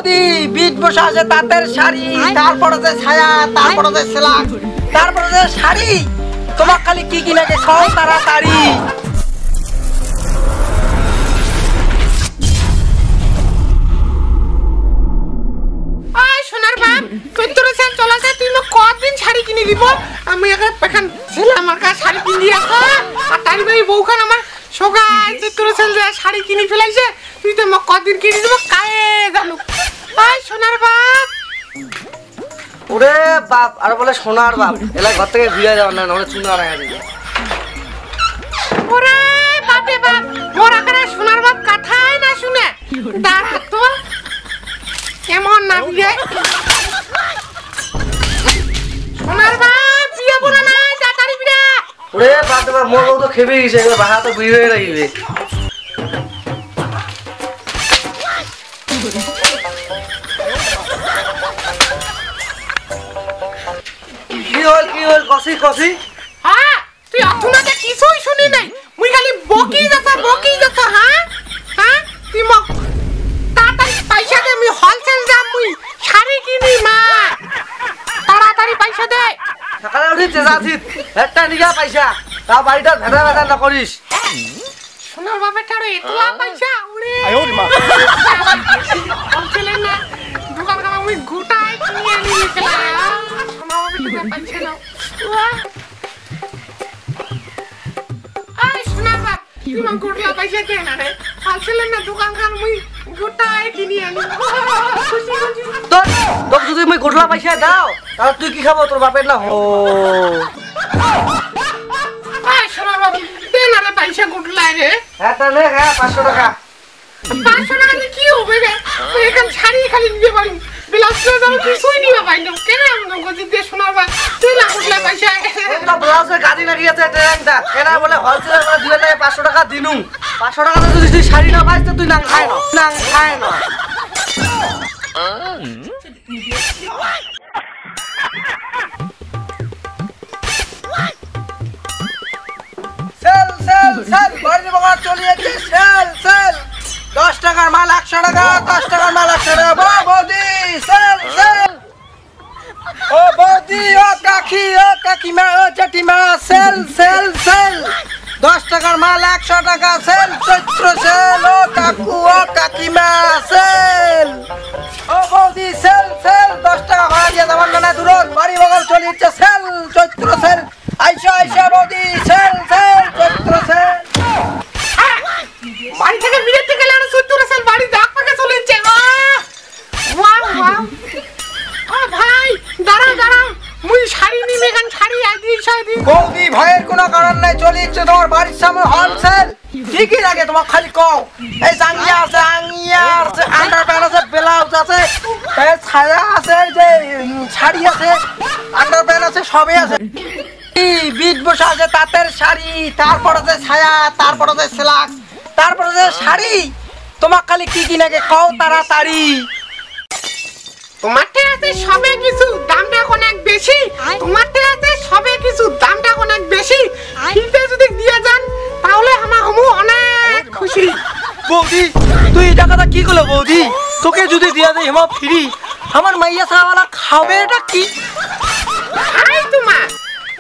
বৌদি বিট বসা আছে তাঁতের শাড়ি, তারপরে যে ছায়া, তারপরে যে সেলাক, তারপরে যে শাড়ি। তোমার খালি কি কি লাগে খাও তাড়াতাড়ি। সোনার বাপ তোর সেল চলাছে তুই কতদিন শাড়ি কিনে দিব। আমি এখন ছেলে আমার কাছে শাড়ি কিনে আসা আর তার ভাই বউখান আমার সগাই তোর সেল শাড়ি কিনে ফেলাইছে। তুই তো কতদিন কিনে দিব কায়ে জানো। সোনার বাপ ওরে বাপ আর বলে সোনার বাপ এলা ঘর থেকে ভিড়ে যাওয়ার না নাহলে চুনা রাখা দিবে। ওরে বাপে বাপ মোর আকারে সোনার বাপ কথাই না শুনে দাঁড়া তো কেমন না বিয়ে। সোনার বাপ বিয়ে বলে না তাড়াতাড়ি বিয়ে। ওরে বাপ রে বাপ মোর বউ তো খেপে গেছে এগুলো বাহা তো বিয়ে হয়ে রাখবে। কি হল কসি কসি। হ্যাঁ তুই অথুনাতে কিছুই শুনি নাই মুই খালি বকি যাতা হ্যাঁ হ্যাঁ তুই মক তাড়াতাড়ি পয়সা দে আমি হোলসেল দাম মুই শাড়ি কিনি মা তাড়াতাড়ি পয়সা দে। সকালে উঠি চেঁচাছিস একটা নিগা পয়সা তা বাড়িটা ভেদা ভেদা না করিস। সোনার বাপের টাড়ো এতলা পয়সা উড়ে হোলসেলে না দোকান কামা মুই গোটায় কিনে আনি গেছিলাম। সোনার বাপের পয়সা নাও সোনার বাপ তুই গোটলা পয়সা দে না রে হোলসেলে না দোকান কাম মুই গোটায় কিনে আনি খুশি খুশি। তোকে যদি মুই গোটলা পয়সা দাও তাহলে তুই কি খাবো তোর বাপের না হো। সোনার বাপ দে না রে পয়সা গোটলায় রে। হ্যাঁ তাহলে হ্যাঁ 500 টাকা। 500 টাকা দিয়ে কি হবে রে তুই এখন শাড়ি খালি নিতে পারি বিলাস করে যাবো কিছুই নিবে পাই না কেন গজি দিয়ে সোনার বাপ তুই না গোটলায় পয়সা তো ব্লাউজে গাড়ি লাগিয়েছে ট্রেনটা এরা বলে হোলসেলে করে দিবে লাগে 500 টাকা দিনু 500 টাকা যদি তুই শাড়ি না পাইস তো তুই নাং খায় না। সেল সেল সেল বাড়ি বাবা চলে যাচ্ছে সেল সেল 10 টাকার মাল 100 টাকা 10 টাকার মাল 100 টাকা বৌদি সেল সেল। ও বৌদি ও কাকিমা ও জেঠিমা সেল সেল সেল 10 টাকার মাল 100 টাকা সেল চৈত্র সেল। ও কাকু ও কাকিমা সেল। ও বৌদি সেল সেল 10 টাকা ভাড়া দিয়ে যাবার না দূর বাড়ি বগল চলে যাচ্ছে সেল চৈত্র সেল। আইসা বৌদি সেল সেল চৈত্র সেল। বাড়ি থেকে বিয়েতে গেলে আর চৈত্র সেল বাড়ি ডাক পাকে চলে যাচ্ছে। ভাই দাঁড়াও মুই শাড়ি নিমে গান শাড়ি আদি শাড়ি। বৌদি ভয়ের কোনো কারণ নাই চলে যাচ্ছে তোমার বাড়ির সামনে হোলসেল। কি লাগে তোমার খালি কও। এই জাঙ্গিয়া আছে আন্ডারপ্যান্ট আছে ব্লাউজ আছে এই ছায়া আছে যে শাড়ি আছে আন্ডারপ্যান্ট আছে সবই আছে। বিট বসা আছে তাঁতের শাড়ি, তারপরে যে ছায়া, তারপরে যে সেলাক, তারপরে যে শাড়ি। তোমার খালি কি কি লাগে কও তাড়াতাড়ি। তোমারতে আছে সবে কিছু দামটা অনেক বেশি। তোমারতে আছে সবে কিছু দামটা অনেক বেশি। ফ্রিতে যদি দিয়ে যান তাহলে আমার হমু অনেক খুশি। বৌদি তুই এই টাকাটা কি করলো বৌদি? তোকে যদি দিয়া দেয় হেমা ফ্রি আমার মাইয়া সাওয়ালা খাবে এটা কি? হাই তোমার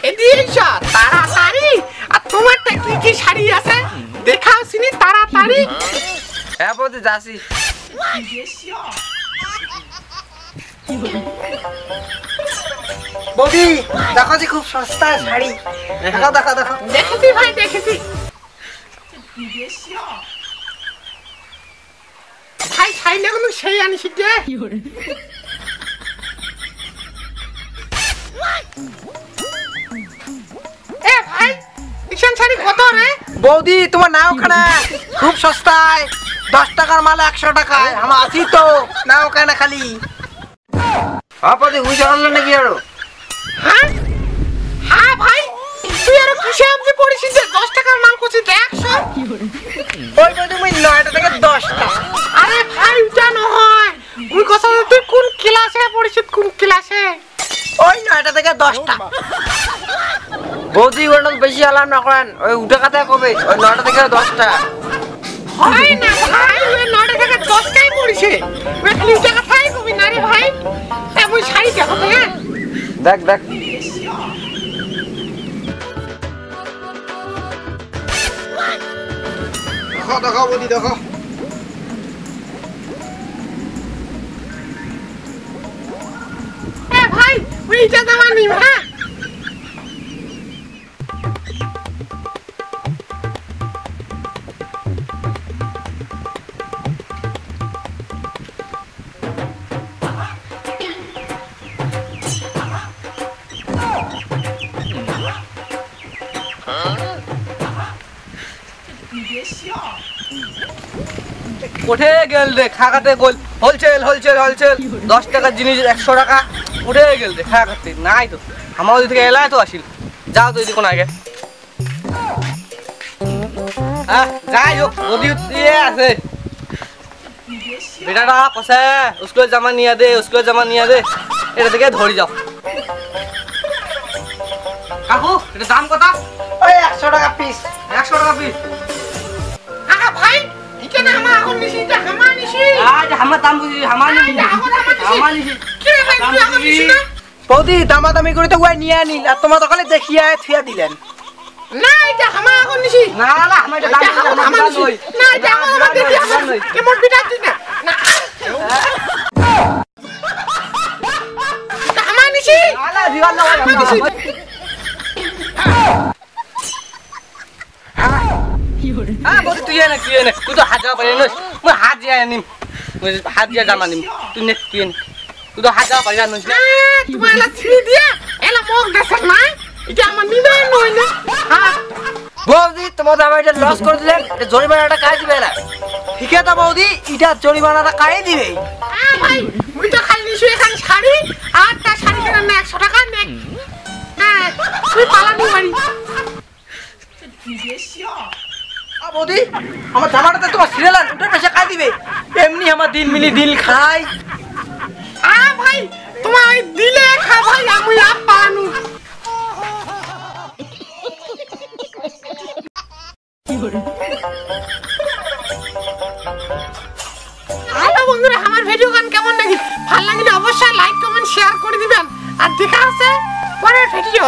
এদিকে তাড়াতাড়ি আর তোমারটা কি কি শাড়ি আছে দেখাও সিনি তাড়াতাড়ি। হ্যাঁ বৌদি যাচ্ছি। বৌদি দেখো যে খুব সস্তা শাড়ি দেখো। দেখেছি ভাই দেখেছি। ভাই শাড়িটা কিন্তু সেই আনিস রে। এ ভাই ইশান শাড়ি কত রে? বৌদি তোমার নাও খানা খুব সস্তায় 10 টাকার মাল 100 টাকায়। আমার আছি তো নাও খানা খালি। বৌদি হুইজ অনলাইন নাকি আরো? হ্যাঁ ভাই তুই আরো কিসে আমজি পড়িস যে 10 টাকার মাল কোচি 100? ওই বৌদি মুই 9টা থেকে 10টা। আরে ভাই ওটা নহয় ওই কথা তুই কোন ক্লাসে পড়িস কোন ক্লাসে? ওই 9টা থেকে 10টা। বৌদি ওটা বেশি আলাম না করেন ওই উঠে কথা কবে ওই 9টা থেকে 10টা। হয় না ভাই ওই 9টা থেকে 10টাই পড়িছে ওই খালি উঠে কথা দেখ দেখ দেখো বৌদি দেখো ভাই ওইটা দাম নিব হ্যাঁ উঠে গেল রে খাগাতে গোল হোলসেল হোলসেল হোলসেল 10 টাকার জিনিস 100 টাকা উঠে গেল রে খাগাতে নাই তো আমার ওই থেকে এলাই তো আসিল যাও তো এদিকে কোন আগে হ্যাঁ যাই হোক নদী দিয়ে আছে বেটাটা কসে স্কুলে জামা নিয়ে দে স্কুলে জামা নিয়ে দে এটা থেকে ধরি যাও কাকু এটা দাম কত ওই 100 টাকা পিস 100 টাকা পিস ভাই এটা না আমার এখন নিছি এটা আমার নিছি আজ আমার দাম বুঝি আমার নিছি আমার নিছি কি রে ভাই তুই এখন নিছি না বৌদি দামাদামি করে তো ওই নিয়ে আনিল আর তোমার দোকানে দেখিয়ে থুয়া দিলেন না এটা আমার এখন নিছি না না আমার এটা দাম আমার নই না এটা আমার দেখি কেমন বিটা তুই না না এটা আমার নিছি না না দিওয়াল না আমার নিছি হ্যাঁ বৌদি তুই এনে তুই তো হাত যাওয়া পারি নই মই হাত যায় আনিম মই হাত যায় জামা নিম তুই নে তুই তো হাত যাওয়া পারি নই তোমার এলা ছিড়ি দিয়া এলা মোক দেখ না এটা আমার নিবে নই না হ্যাঁ বৌদি তোমার দাম এটা লস করে দিলেন এটা জরিমানাটা কাই দিবে না ঠিক আছে বৌদি এটা জরিমানাটা কাই দিবে হ্যাঁ ভাই মুই তো খালি নিছি এখান শাড়ি আর তা শাড়ি কেনার না 100 টাকা নে হ্যাঁ তুই পালানি বাড়ি বৌদি আমার জামাটাতে তোমার সিরিয়াল ওটা পয়সা কাই দিবে এমনি আমার দিন মিলি দিল খাই ভাই তোমার ওই দিলে খা ভাই আমি আপ পালানু হ্যালো বন্ধুরা আমার ভিডিও গান কেমন লাগি ভালো লাগলে অবশ্যই লাইক কমেন্ট শেয়ার করে দিবেন আর দেখা আছে পরের ভিডিও